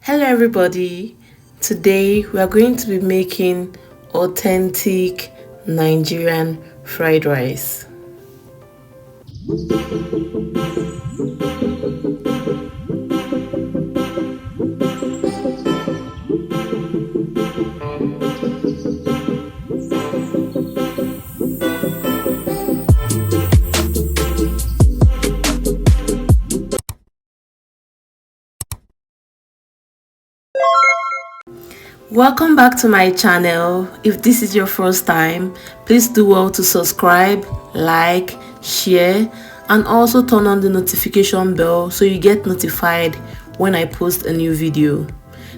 Hello everybody. Today we are going to be making authentic Nigerian fried rice. Welcome back to my channel. If this is your first time, please do well to subscribe, like, share, and also turn on the notification bell so you get notified when I post a new video.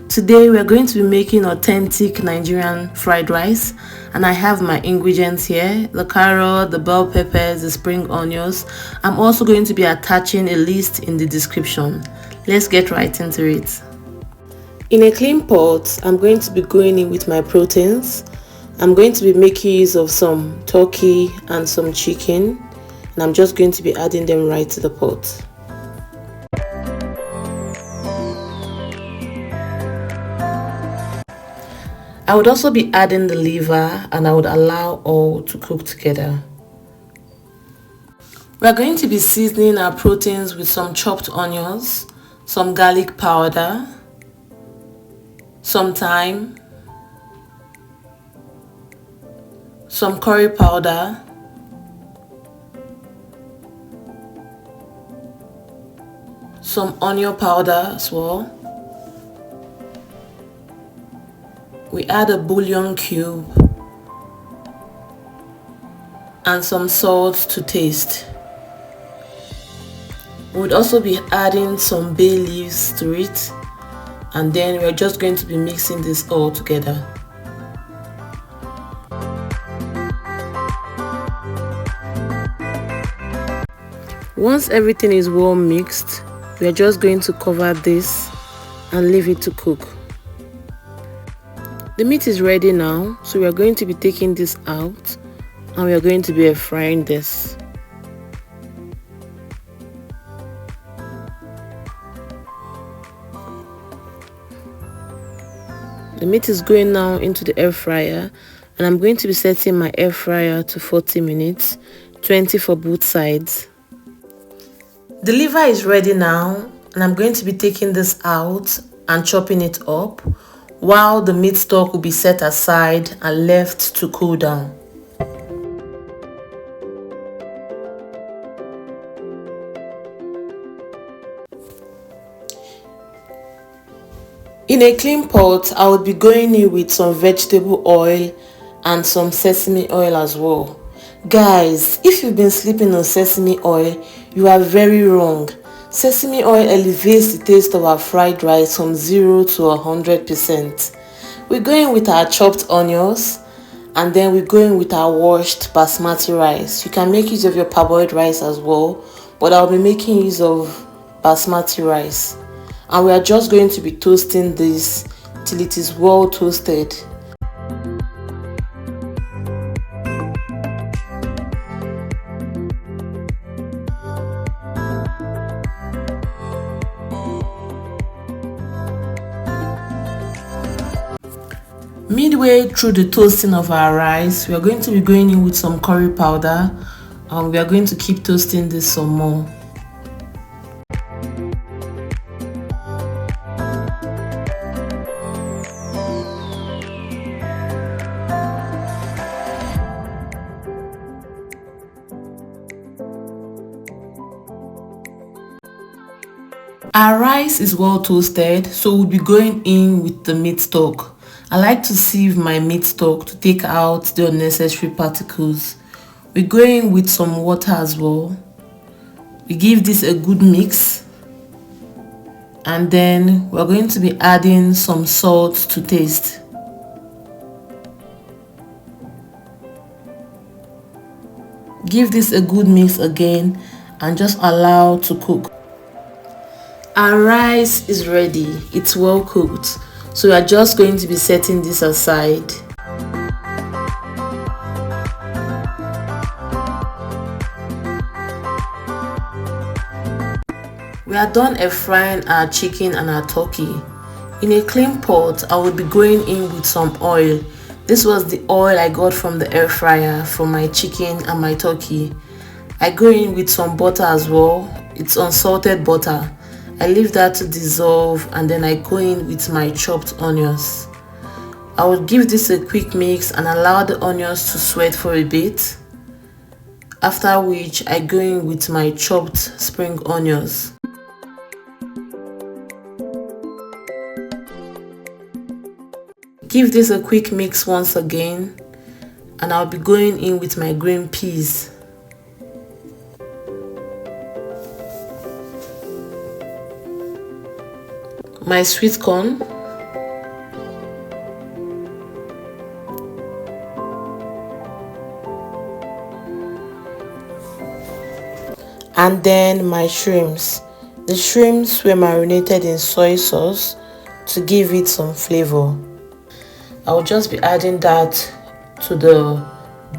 Today we are going to be making authentic Nigerian fried rice, and I have my ingredients here: the carrot, the bell peppers, the spring onions. I'm also going to be attaching a list in the description. Let's get right into it. In a clean pot, I'm going to be going in with my proteins. I'm going to be making use of some turkey and some chicken, and I'm just going to be adding them right to the pot. I would also be adding the liver, and I would allow all to cook together. We are going to be seasoning our proteins with some chopped onions, some garlic powder, some thyme, some curry powder, some onion powder as well. We add a bouillon cube and some salt to taste. We would also be adding some bay leaves to it, and then we're just going to be mixing this all together. Once everything is well mixed, we're just going to cover this and leave it to cook. The meat is ready now, so we are going to be taking this out and we are going to be air frying this. The meat is going now into the air fryer, and I'm going to be setting my air fryer to 40 minutes, 20 for both sides. The liver is ready now, and I'm going to be taking this out and chopping it up, while the meat stock will be set aside and left to cool down. In a clean pot, I will be going in with some vegetable oil and some sesame oil as well. Guys, if you've been sleeping on sesame oil, you are very wrong. Sesame oil elevates the taste of our fried rice from 0 to 100%. We're going with our chopped onions, and then we're going with our washed basmati rice. You can make use of your parboiled rice as well, but I'll be making use of basmati rice. And we are just going to be toasting this till it is well toasted. Midway through the toasting of our rice, we are going to be going in with some curry powder, and we are going to keep toasting this some more. Our rice is well toasted, so we'll be going in with the meat stock. I like to sieve my meat stock to take out the unnecessary particles. We're going with some water as well. We give this a good mix, and then we're going to be adding some salt to taste. Give this a good mix again and just allow to cook. Our rice is ready. It's well cooked, so we are just going to be setting this aside. We are done air frying our chicken and our turkey. In a clean pot, I will be going in with some oil. This was the oil I got from the air fryer for my chicken and my turkey. I go in with some butter as well. It's unsalted butter. I leave that to dissolve and then I go in with my chopped onions. I will give this a quick mix and allow the onions to sweat for a bit. After which I go in with my chopped spring onions. Give this a quick mix once again and I'll be going in with my green peas. My sweet corn. And then my shrimps. The shrimps were marinated in soy sauce to give it some flavor. I'll just be adding that to the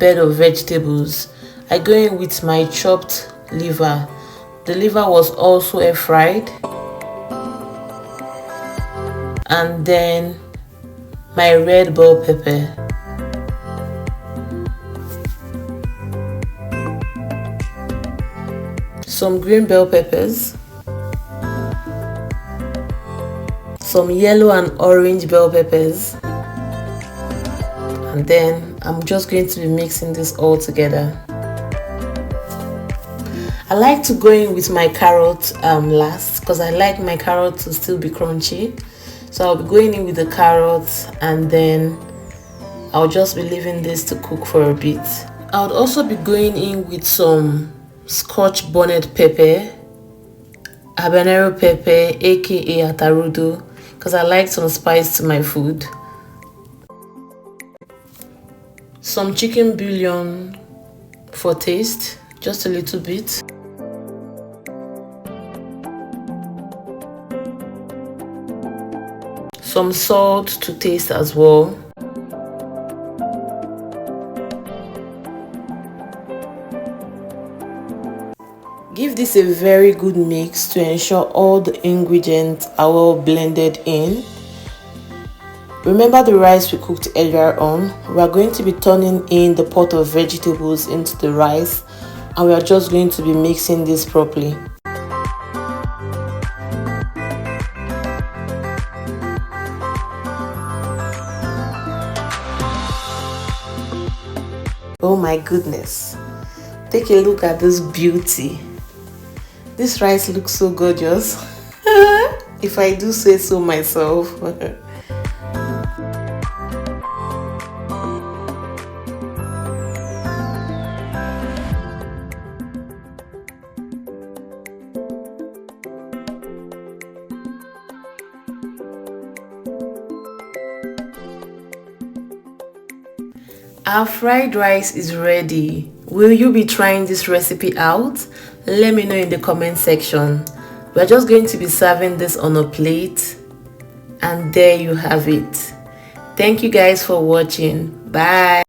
bed of vegetables. I go in with my chopped liver. The liver was also air fried. And then my red bell pepper. Some green bell peppers. Some yellow and orange bell peppers. And then I'm just going to be mixing this all together. I like to go in with my carrot last because I like my carrot to still be crunchy. So I'll be going in with the carrots and then I'll just be leaving this to cook for a bit. I would also be going in with some Scotch bonnet pepper, Habanero Pepper aka Atarudo, because I like some spice to my food. Some chicken bouillon for taste, just a little bit. Some salt to taste as well. Give this a very good mix to ensure all the ingredients are well blended in. Remember the rice we cooked earlier on? We are going to be turning in the pot of vegetables into the rice and we are just going to be mixing this properly. Oh my goodness, take a look at this beauty. This rice looks so gorgeous, if I do say so myself. Our fried rice is ready. Will you be trying this recipe out? Let me know in the comment section. We're just going to be serving this on a plate. And there you have it. Thank you guys for watching. Bye.